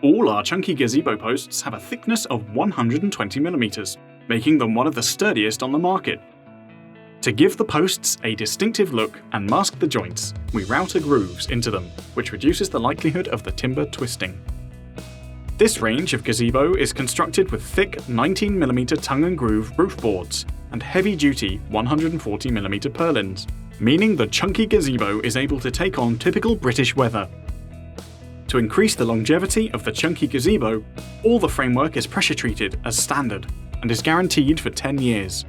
All our Chunky Gazebo posts have a thickness of 120mm, making them one of the sturdiest on the market. To give the posts a distinctive look and mask the joints, we router grooves into them, which reduces the likelihood of the timber twisting. This range of gazebo is constructed with thick 19mm tongue and groove roof boards and heavy-duty 140mm purlins, meaning the Chunky Gazebo is able to take on typical British weather. To increase the longevity of the Chunky Gazebo, all the framework is pressure treated as standard and is guaranteed for 10 years.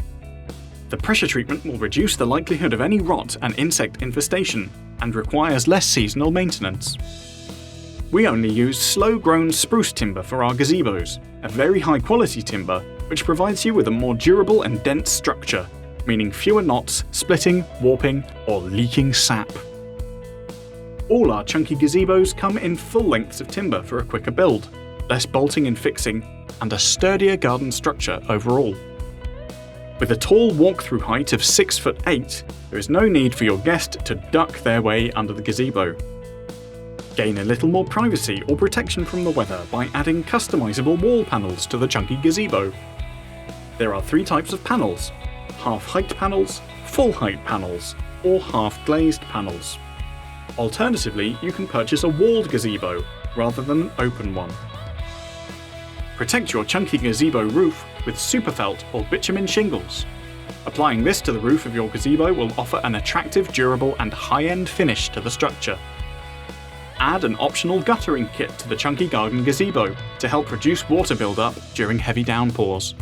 The pressure treatment will reduce the likelihood of any rot and insect infestation and requires less seasonal maintenance. We only use slow-grown spruce timber for our gazebos, a very high-quality timber which provides you with a more durable and dense structure, meaning fewer knots, splitting, warping, or leaking sap. All our Chunky Gazebos come in full lengths of timber for a quicker build, less bolting and fixing, and a sturdier garden structure overall. With a tall walk-through height of 6'8", there is no need for your guest to duck their way under the gazebo. Gain a little more privacy or protection from the weather by adding customizable wall panels to the Chunky Gazebo. There are 3 types of panels: half-height panels, full-height panels, or half-glazed panels. Alternatively, you can purchase a walled gazebo rather than an open one. Protect your Chunky Gazebo roof with superfelt or bitumen shingles. Applying this to the roof of your gazebo will offer an attractive, durable and high-end finish to the structure. Add an optional guttering kit to the Chunky Garden Gazebo to help reduce water build-up during heavy downpours.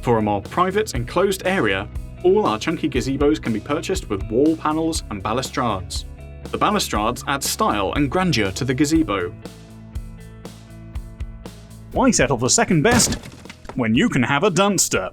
For a more private and closed area, all our Chunky Gazebos can be purchased with wall panels and balustrades. The balustrades add style and grandeur to the gazebo. Why settle for second best when you can have a Dunster?